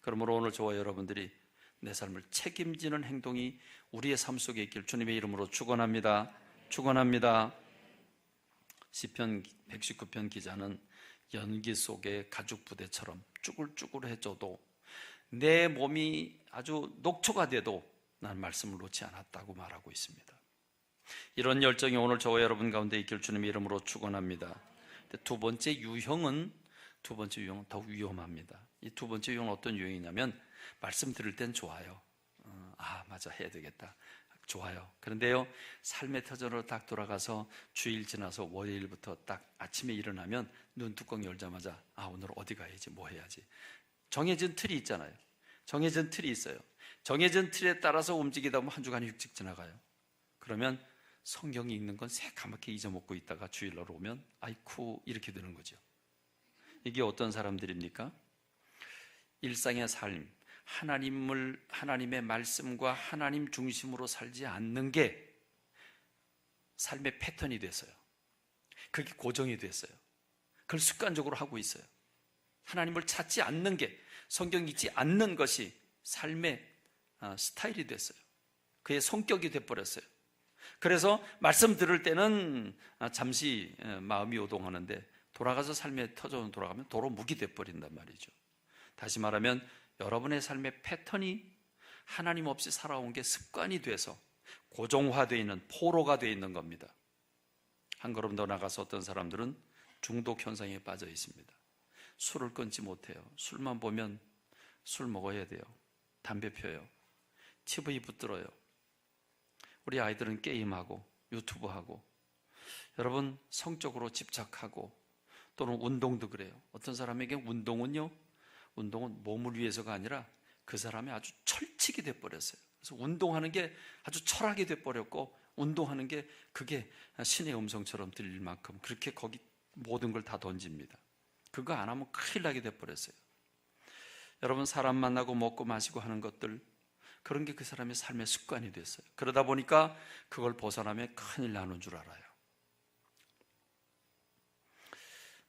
그러므로 오늘 저와 여러분들이 내 삶을 책임지는 행동이 우리의 삶 속에 있길 주님의 이름으로 축원합니다. 축원합니다. 시편 119편 기자는 연기 속의 가죽 부대처럼 쭈글쭈글해져도 내 몸이 아주 녹초가 돼도 난 말씀을 놓지 않았다고 말하고 있습니다. 이런 열정이 오늘 저와 여러분 가운데 있길 주님의 이름으로 축원합니다. 두 번째 유형은 더 위험합니다. 이 두 번째 유형은 어떤 유형이냐면, 말씀 들을 땐 좋아요. 맞아, 해야 되겠다. 좋아요. 그런데요, 삶의 터전으로 딱 돌아가서 주일 지나서 월요일부터 딱 아침에 일어나면 눈뚜껑 열자마자 오늘 어디 가야지, 뭐 해야지. 정해진 틀이 있잖아요. 정해진 틀이 있어요. 정해진 틀에 따라서 움직이다 보면 한 주간이 휙 지나가요. 그러면 성경이 읽는 건 새까맣게 잊어먹고 있다가 주일날 오면 아이쿠 이렇게 되는 거죠. 이게 어떤 사람들입니까? 일상의 삶, 하나님의 말씀과 하나님 중심으로 살지 않는 게 삶의 패턴이 됐어요. 그게 고정이 됐어요. 그걸 습관적으로 하고 있어요. 하나님을 찾지 않는 게, 성경 읽지 않는 것이 삶의 스타일이 됐어요. 그의 성격이 돼버렸어요. 그래서 말씀 들을 때는 잠시 마음이 요동하는데 돌아가서 삶의 터전으로 돌아가면 도로 묵이 돼버린단 말이죠. 다시 말하면 여러분의 삶의 패턴이 하나님 없이 살아온 게 습관이 돼서 고정화되어 있는, 포로가 되어 있는 겁니다. 한 걸음 더 나가서 어떤 사람들은 중독 현상에 빠져 있습니다. 술을 끊지 못해요. 술만 보면 술 먹어야 돼요. 담배 펴요. TV 붙들어요. 우리 아이들은 게임하고 유튜브하고, 여러분 성적으로 집착하고, 또는 운동도 그래요. 어떤 사람에게 운동은 몸을 위해서가 아니라 그 사람이 아주 철칙이 돼버렸어요. 그래서 운동하는 게 아주 철학이 돼버렸고, 운동하는 게 그게 신의 음성처럼 들릴 만큼 그렇게 거기 모든 걸 다 던집니다. 그거 안 하면 큰일 나게 돼버렸어요. 여러분, 사람 만나고 먹고 마시고 하는 것들, 그런 게 그 사람의 삶의 습관이 됐어요. 그러다 보니까 그걸 벗어나면 큰일 나는 줄 알아요.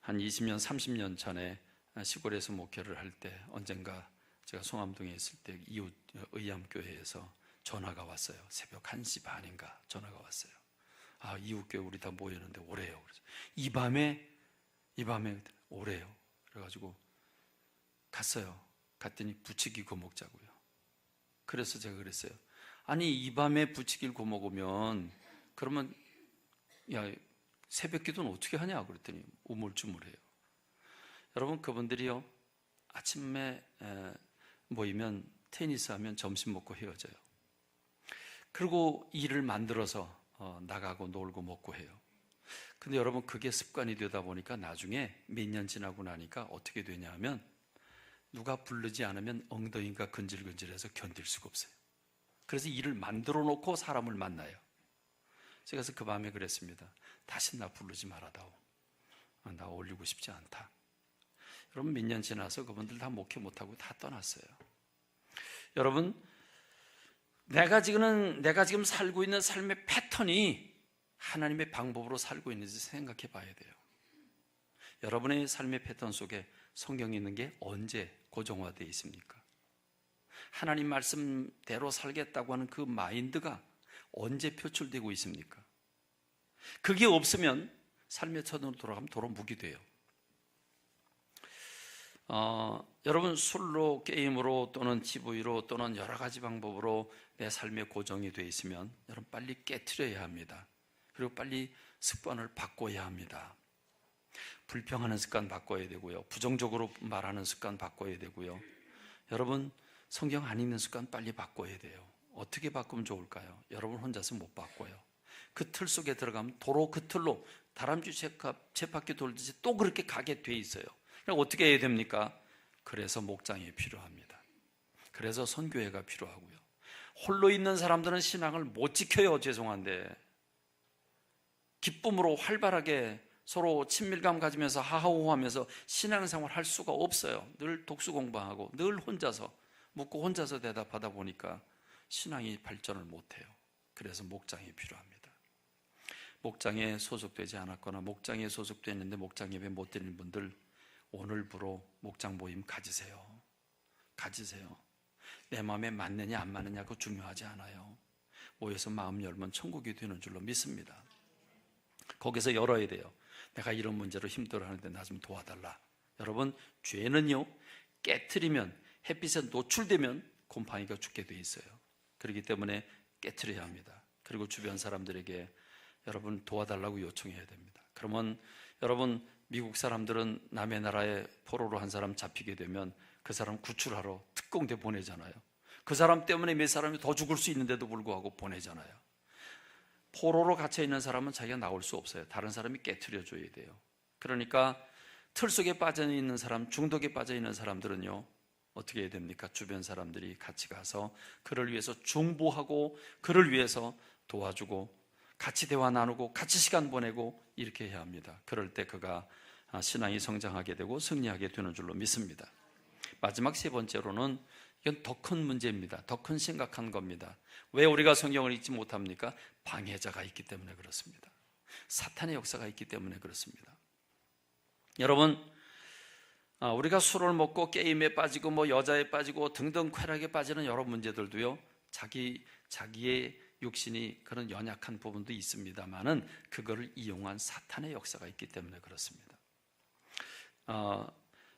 한 20년, 30년 전에 시골에서 목회를 할 때, 언젠가 제가 송암동에 있을 때 이웃 의암교회에서 전화가 왔어요. 새벽 1시 반인가 전화가 왔어요. 이웃교회 우리 다 모였는데 오래요. 그래서 이 밤에 오래요. 그래가지고 갔어요. 갔더니 부치기 구워 먹자고요. 그래서 제가 그랬어요. 아니, 이 밤에 부치기를 구워 먹으면 그러면 새벽 기도는 어떻게 하냐 그랬더니 우물쭈물해요. 여러분, 그분들이요, 아침에 모이면 테니스 하면 점심 먹고 헤어져요. 그리고 일을 만들어서 나가고 놀고 먹고 해요. 근데 여러분, 그게 습관이 되다 보니까 나중에 몇 년 지나고 나니까 어떻게 되냐 하면, 누가 부르지 않으면 엉덩이가 근질근질해서 견딜 수가 없어요. 그래서 일을 만들어 놓고 사람을 만나요. 제가 그래서 그 밤에 그랬습니다. 다시 나 부르지 말아다오. 나 어울리고 싶지 않다. 여러분, 몇 년 지나서 그분들 다 목회 못하고 다 떠났어요. 여러분, 내가 지금 살고 있는 삶의 패턴이 하나님의 방법으로 살고 있는지 생각해 봐야 돼요. 여러분의 삶의 패턴 속에 성경이 있는 게 언제 고정화되어 있습니까? 하나님 말씀대로 살겠다고 하는 그 마인드가 언제 표출되고 있습니까? 그게 없으면 삶의 터전으로 돌아가면 도로 묵이 돼요. 여러분 술로, 게임으로 또는 TV로 또는 여러 가지 방법으로 내 삶에 고정이 되어 있으면 여러분 빨리 깨트려야 합니다. 그리고 빨리 습관을 바꿔야 합니다. 불평하는 습관 바꿔야 되고요. 부정적으로 말하는 습관 바꿔야 되고요. 여러분 성경 안 읽는 습관 빨리 바꿔야 돼요. 어떻게 바꾸면 좋을까요? 여러분 혼자서 못 바꿔요. 그 틀 속에 들어가면 도로 그 틀로 다람쥐 쳇바퀴 돌듯이 또 그렇게 가게 돼 있어요. 그럼 어떻게 해야 됩니까? 그래서 목장이 필요합니다. 그래서 선교회가 필요하고요. 홀로 있는 사람들은 신앙을 못 지켜요. 죄송한데 기쁨으로 활발하게 서로 친밀감 가지면서 하하호호하면서 신앙생활 할 수가 없어요. 늘 독수 공부하고 늘 혼자서 묻고 혼자서 대답하다 보니까 신앙이 발전을 못해요. 그래서 목장이 필요합니다. 목장에 소속되지 않았거나 목장에 소속되어 있는데 목장 예배 못 드리는 분들 오늘부로 목장 모임 가지세요. 내 마음에 맞느냐 안 맞느냐 그거 중요하지 않아요. 모여서 마음 열면 천국이 되는 줄로 믿습니다. 거기서 열어야 돼요. 내가 이런 문제로 힘들어하는데 나 좀 도와달라. 여러분 죄는요 깨트리면 햇빛에 노출되면 곰팡이가 죽게 돼 있어요. 그렇기 때문에 깨트려야 합니다. 그리고 주변 사람들에게 여러분 도와달라고 요청해야 됩니다. 그러면 여러분 미국 사람들은 남의 나라에 포로로 한 사람 잡히게 되면 그 사람 구출하러 특공대 보내잖아요. 그 사람 때문에 몇 사람이 더 죽을 수 있는데도 불구하고 보내잖아요. 포로로 갇혀있는 사람은 자기가 나올 수 없어요. 다른 사람이 깨트려줘야 돼요. 그러니까 틀 속에 빠져있는 사람, 중독에 빠져있는 사람들은요 어떻게 해야 됩니까? 주변 사람들이 같이 가서 그를 위해서 중보하고 그를 위해서 도와주고 같이 대화 나누고 같이 시간 보내고 이렇게 해야 합니다. 그럴 때 그가 신앙이 성장하게 되고 승리하게 되는 줄로 믿습니다. 마지막 세 번째로는 이건 더 큰 문제입니다. 더 큰 심각한 겁니다. 왜 우리가 성경을 읽지 못합니까? 방해자가 있기 때문에 그렇습니다. 사탄의 역사가 있기 때문에 그렇습니다. 여러분 우리가 술을 먹고 게임에 빠지고 뭐 여자에 빠지고 등등 쾌락에 빠지는 여러 문제들도요 자기의 육신이 그런 연약한 부분도 있습니다만은 그거를 이용한 사탄의 역사가 있기 때문에 그렇습니다.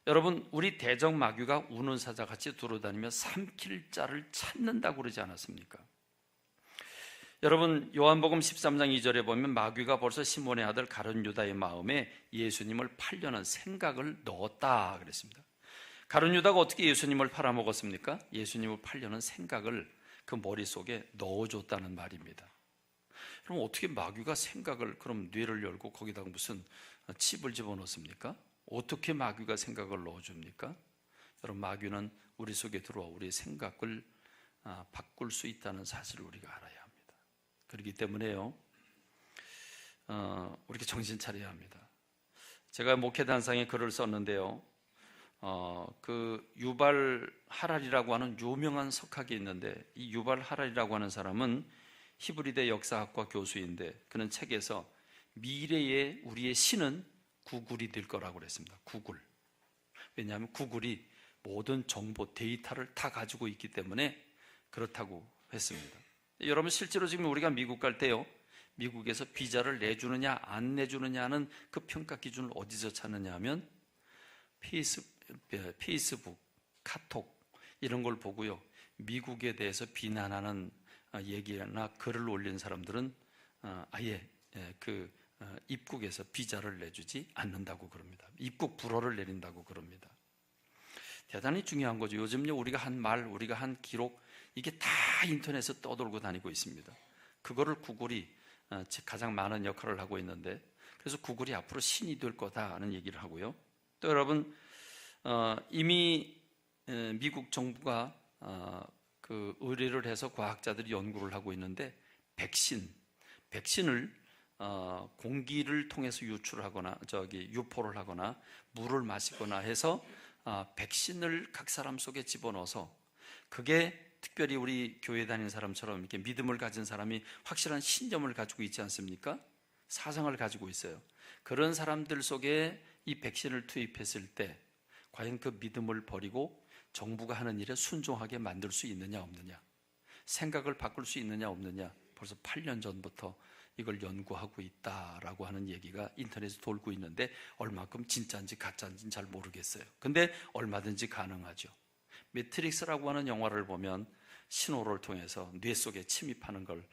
여러분 우리 대적마귀가 우는 사자같이 두루다니며 삼킬 자를 찾는다고 그러지 않았습니까? 여러분 요한복음 13장 2절에 보면 마귀가 벌써 시몬의 아들 가룟 유다의 마음에 예수님을 팔려는 생각을 넣었다 그랬습니다. 가룟 유다가 어떻게 예수님을 팔아먹었습니까? 예수님을 팔려는 생각을 그 머릿속에 넣어줬다는 말입니다. 그럼 어떻게 마귀가 생각을 그럼 뇌를 열고 거기다가 무슨 칩을 집어넣습니까? 어떻게 마귀가 생각을 넣어줍니까? 여러분 마귀는 우리 속에 들어와 우리의 생각을 바꿀 수 있다는 사실을 우리가 알아야 합니다. 그렇기 때문에요 우리가 정신 차려야 합니다. 제가 목회단상에 글을 썼는데요 그 유발 하랄이라고 하는 유명한 석학이 있는데 이 유발 하랄이라고 하는 사람은 히브리대 역사학과 교수인데 그는 책에서 미래의 우리의 신은 구글이 될 거라고 그랬습니다. 구글. 왜냐하면 구글이 모든 정보 데이터를 다 가지고 있기 때문에 그렇다고 했습니다. 여러분 실제로 지금 우리가 미국 갈 때요 미국에서 비자를 내주느냐 안 내주느냐는 그 평가 기준을 어디서 찾느냐 하면 페이스북, 카톡 이런 걸 보고요 미국에 대해서 비난하는 얘기나 글을 올린 사람들은 아예 그 입국에서 비자를 내주지 않는다고 그럽니다. 입국 불허를 내린다고 그럽니다. 대단히 중요한 거죠. 요즘요 우리가 한 말, 우리가 한 기록 이게 다 인터넷에 떠돌고 다니고 있습니다. 그거를 구글이 가장 많은 역할을 하고 있는데 그래서 구글이 앞으로 신이 될 거다라는 얘기를 하고요. 또 여러분 이미 미국 정부가 그 의뢰를 해서 과학자들이 연구를 하고 있는데 백신을 공기를 통해서 유출하거나 유포를 하거나 물을 마시거나 해서 백신을 각 사람 속에 집어넣어서 그게 특별히 우리 교회 다니는 사람처럼 이렇게 믿음을 가진 사람이 확실한 신념을 가지고 있지 않습니까? 사상을 가지고 있어요. 그런 사람들 속에 이 백신을 투입했을 때 과연 그 믿음을 버리고 정부가 하는 일에 순종하게 만들 수 있느냐 없느냐, 생각을 바꿀 수 있느냐 없느냐, 벌써 8년 전부터 이걸 연구하고 있다라고 하는 얘기가 인터넷에 돌고 있는데 얼마큼 진짜인지 가짜인지는 잘 모르겠어요. 근데 얼마든지 가능하죠. 매트릭스라고 하는 영화를 보면 신호를 통해서 뇌 속에 침입하는 걸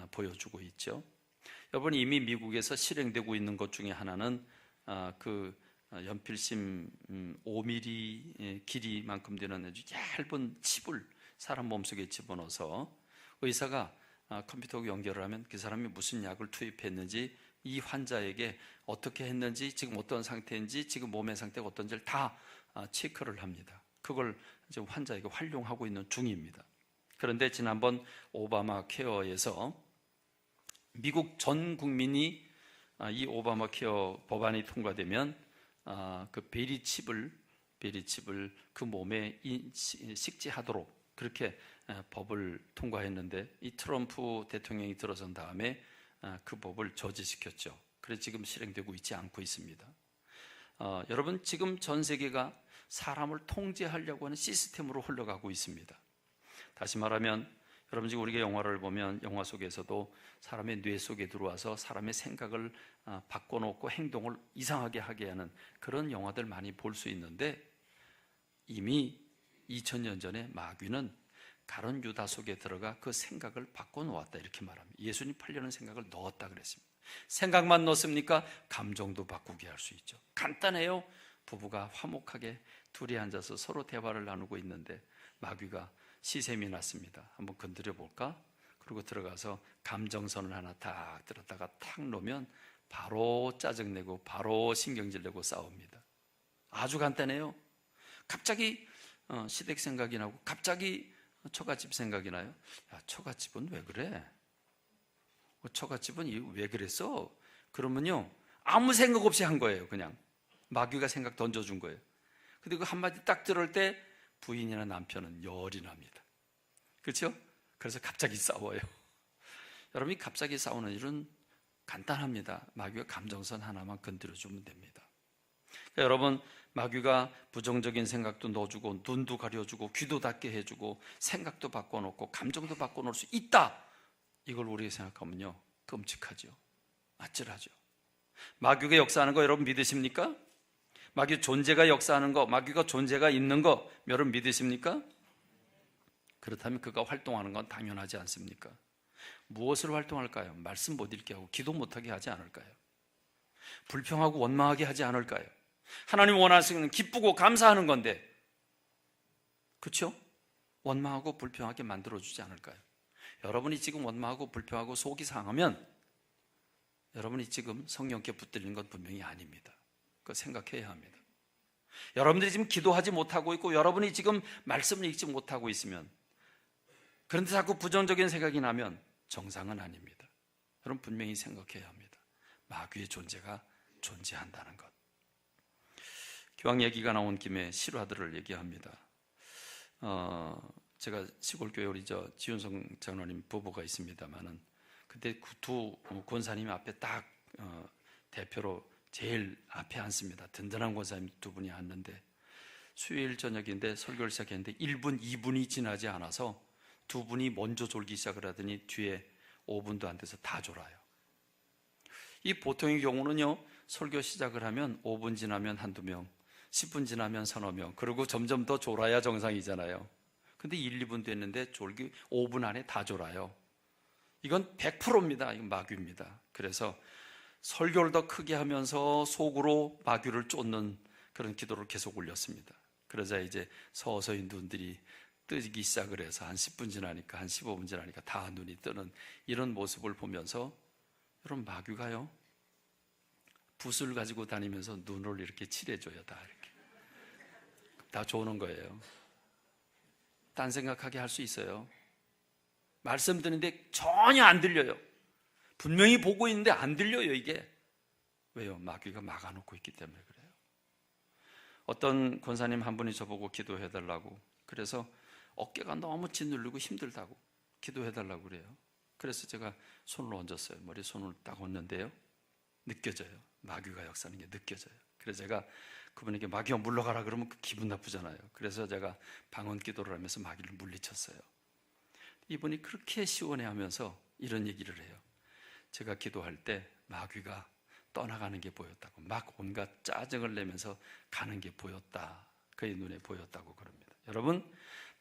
보여주고 있죠. 여러분, 이미 미국에서 실행되고 있는 것 중에 하나는 그 연필심 5mm 길이만큼 되는 아주 얇은 칩을 사람 몸속에 집어넣어서 의사가 컴퓨터하고 연결을 하면 그 사람이 무슨 약을 투입했는지, 이 환자에게 어떻게 했는지, 지금 어떤 상태인지, 지금 몸의 상태가 어떤지를 다 체크를 합니다. 그걸 지금 환자에게 활용하고 있는 중입니다. 그런데 지난번 오바마 케어에서 미국 전 국민이 이 오바마 케어 법안이 통과되면 그 베리칩을 그 몸에 식재하도록 그렇게 법을 통과했는데, 이 트럼프 대통령이 들어선 다음에 그 법을 저지시켰죠. 그래서 지금 실행되고 있지 않고 있습니다. 여러분, 지금 전 세계가 사람을 통제하려고 하는 시스템으로 흘러가고 있습니다. 다시 말하면 여러분, 지금 우리가 영화를 보면 영화 속에서도 사람의 뇌 속에 들어와서 사람의 생각을 바꿔놓고 행동을 이상하게 하게 하는 그런 영화들 많이 볼 수 있는데, 이미 2000년 전에 마귀는 가룟 유다 속에 들어가 그 생각을 바꿔놓았다, 이렇게 말합니다. 예수님 팔려는 생각을 넣었다 그랬습니다. 생각만 넣습니까? 감정도 바꾸게 할 수 있죠. 간단해요. 부부가 화목하게 둘이 앉아서 서로 대화를 나누고 있는데 마귀가 시샘이 났습니다. 한번 건드려 볼까? 그리고 들어가서 감정선을 하나 딱 들었다가 탁 놓으면 바로 짜증내고 바로 신경질내고 싸웁니다. 아주 간단해요. 갑자기 시댁 생각이 나고 갑자기 처갓집 생각이 나요. 야, 처갓집은 왜 그래? 처갓집은 왜 그랬어? 그러면요, 아무 생각 없이 한 거예요. 그냥 마귀가 생각 던져준 거예요. 근데 그 한마디 딱 들을 때 부인이나 남편은 열이 납니다. 그렇죠? 그래서 갑자기 싸워요. 여러분이 갑자기 싸우는 일은 간단합니다. 마귀가 감정선 하나만 건드려주면 됩니다. 그러니까 여러분, 마귀가 부정적인 생각도 넣어주고 눈도 가려주고 귀도 닫게 해주고 생각도 바꿔놓고 감정도 바꿔놓을 수 있다, 이걸 우리가 생각하면요, 끔찍하죠. 아찔하죠. 마귀가 역사하는 거 여러분 믿으십니까? 마귀 존재가 역사하는 거, 마귀가 존재가 있는 거 여러분 믿으십니까? 그렇다면 그가 활동하는 건 당연하지 않습니까? 무엇을 활동할까요? 말씀 못 읽게 하고 기도 못하게 하지 않을까요? 불평하고 원망하게 하지 않을까요? 하나님 원하시는 기쁘고 감사하는 건데, 그렇죠? 원망하고 불평하게 만들어주지 않을까요? 여러분이 지금 원망하고 불평하고 속이 상하면 여러분이 지금 성령께 붙들린 건 분명히 아닙니다. 그거 생각해야 합니다. 여러분들이 지금 기도하지 못하고 있고 여러분이 지금 말씀을 읽지 못하고 있으면, 그런데 자꾸 부정적인 생각이 나면 정상은 아닙니다. 여러분 분명히 생각해야 합니다. 마귀의 존재가 존재한다는 것. 기왕 얘기가 나온 김에 실화들을 얘기합니다. 제가 시골교회 우리 지윤성 장로님 부부가 있습니다만은, 그때 두 권사님 앞에 딱 대표로 제일 앞에 앉습니다. 든든한 권사님 두 분이 앉는데, 수요일 저녁인데 설교를 시작했는데 1분, 2분이 지나지 않아서 두 분이 먼저 졸기 시작을 하더니 뒤에 5분도 안 돼서 다 졸아요. 이 보통의 경우는요, 설교 시작을 하면 5분 지나면 한두 명, 10분 지나면 서너 명, 그리고 점점 더 졸아야 정상이잖아요. 근데 1, 2분 됐는데 졸기 5분 안에 다 졸아요. 이건 100%입니다. 이건 마귀입니다. 그래서 설교를 더 크게 하면서 속으로 마귀를 쫓는 그런 기도를 계속 올렸습니다. 그러자 이제 서서히 눈들이 뜨기 시작을 해서 한 10분 지나니까, 한 15분 지나니까 다 눈이 뜨는 이런 모습을 보면서, 여러분 마귀가요, 붓을 가지고 다니면서 눈을 이렇게 칠해줘요. 다 조는 거예요. 딴 생각하게 할 수 있어요. 말씀 듣는데 전혀 안 들려요. 분명히 보고 있는데 안 들려요. 이게 왜요? 마귀가 막아놓고 있기 때문에 그래요. 어떤 권사님 한 분이 저보고 기도해달라고, 그래서 어깨가 너무 짓누르고 힘들다고 기도해달라고 그래요. 그래서 제가 손을 얹었어요. 머리에 손을 딱 얹는데요, 느껴져요. 마귀가 역사하는 게 느껴져요. 그래서 제가 그분에게 마귀가 물러가라 그러면 기분 나쁘잖아요. 그래서 제가 방언 기도를 하면서 마귀를 물리쳤어요. 이분이 그렇게 시원해하면서 이런 얘기를 해요. 제가 기도할 때 마귀가 떠나가는 게 보였다고, 막 온갖 짜증을 내면서 가는 게 보였다, 그의 눈에 보였다고 그럽니다. 여러분,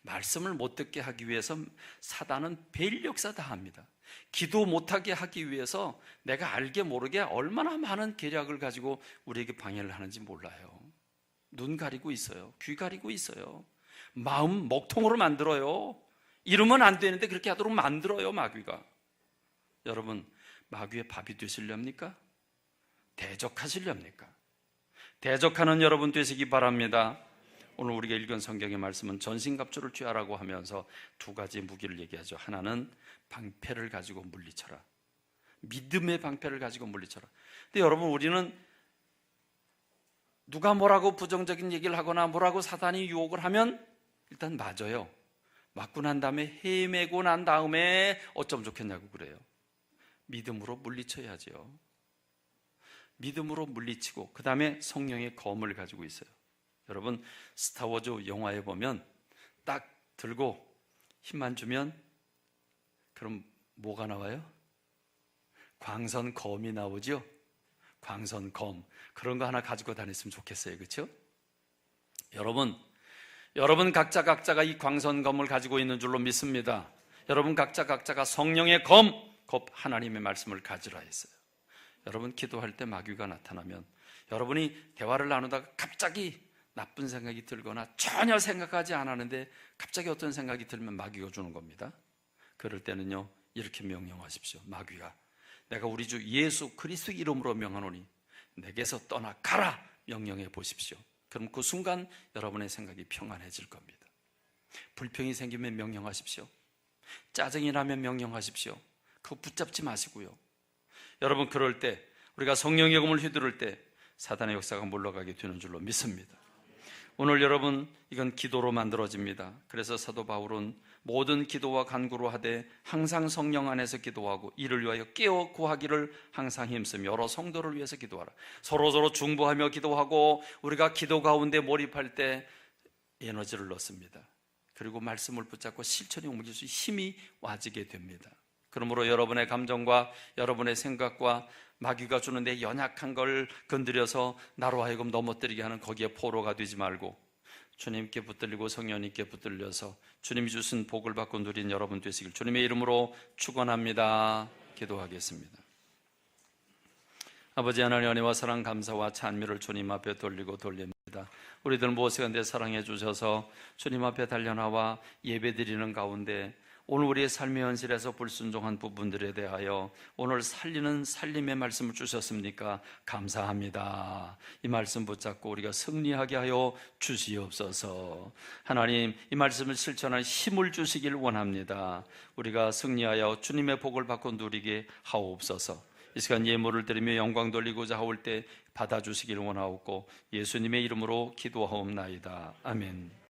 말씀을 못 듣게 하기 위해서 사단은 별 역사 다 합니다. 기도 못하게 하기 위해서 내가 알게 모르게 얼마나 많은 계략을 가지고 우리에게 방해를 하는지 몰라요. 눈 가리고 있어요. 귀 가리고 있어요. 마음 먹통으로 만들어요. 이러면 안 되는데 그렇게 하도록 만들어요, 마귀가. 여러분, 마귀의 밥이 되시렵니까? 대적하시렵니까? 대적하는 여러분 되시기 바랍니다. 오늘 우리가 읽은 성경의 말씀은 전신갑주를 취하라고 하면서 두 가지 무기를 얘기하죠. 하나는 방패를 가지고 물리쳐라. 믿음의 방패를 가지고 물리쳐라. 근데 여러분, 우리는 누가 뭐라고 부정적인 얘기를 하거나 뭐라고 사단이 유혹을 하면 일단 맞아요. 맞고 난 다음에 헤매고 난 다음에 어쩜 좋겠냐고 그래요. 믿음으로 물리쳐야죠. 믿음으로 물리치고 그 다음에 성령의 검을 가지고 있어요. 여러분, 스타워즈 영화에 보면 딱 들고 힘만 주면 그럼 뭐가 나와요? 광선검이 나오죠. 광선검, 그런 거 하나 가지고 다녔으면 좋겠어요. 그렇죠? 여러분 각자가 이 광선검을 가지고 있는 줄로 믿습니다. 여러분 각자가 성령의 검, 곧 하나님의 말씀을 가지라 했어요. 여러분, 기도할 때 마귀가 나타나면 여러분이 대화를 나누다가 갑자기 나쁜 생각이 들거나 전혀 생각하지 않았는데 갑자기 어떤 생각이 들면 마귀가 주는 겁니다. 그럴 때는요, 이렇게 명령하십시오. 마귀가, 내가 우리 주 예수 그리스도 이름으로 명하노니 내게서 떠나가라 명령해 보십시오. 그럼 그 순간 여러분의 생각이 평안해질 겁니다. 불평이 생기면 명령하십시오. 짜증이 나면 명령하십시오. 그거 붙잡지 마시고요. 여러분, 그럴 때 우리가 성령의 검을 휘두를 때 사단의 역사가 물러가게 되는 줄로 믿습니다. 오늘 여러분, 이건 기도로 만들어집니다. 그래서 사도 바울은 모든 기도와 간구로 하되 항상 성령 안에서 기도하고 이를 위하여 깨어 구하기를 항상 힘쓰며 여러 성도를 위해서 기도하라. 서로 중보하며 기도하고 우리가 기도 가운데 몰입할 때 에너지를 넣습니다. 그리고 말씀을 붙잡고 실천에 옮길 수 힘이 와지게 됩니다. 그러므로 여러분의 감정과 여러분의 생각과 마귀가 주는 내 연약한 걸 건드려서 나로 하여금 넘어뜨리게 하는 거기에 포로가 되지 말고 주님께 붙들리고 성령님께 붙들려서 주님이 주신 복을 받고 누린 여러분 되시길 주님의 이름으로 축원합니다. 기도하겠습니다. 아버지 하나님, 은혜와 사랑 감사와 찬미를 주님 앞에 돌립니다. 우리들 무엇이든지 사랑해 주셔서 주님 앞에 달려나와 예배드리는 가운데 오늘 우리의 삶의 현실에서 불순종한 부분들에 대하여 오늘 살리는 살림의 말씀을 주셨습니까? 감사합니다. 이 말씀 붙잡고 우리가 승리하게 하여 주시옵소서. 하나님, 이 말씀을 실천할 힘을 주시길 원합니다. 우리가 승리하여 주님의 복을 받고 누리게 하옵소서. 이 시간 예물을 드리며 영광 돌리고자 하올 때 받아주시기를 원하옵고 예수님의 이름으로 기도하옵나이다. 아멘.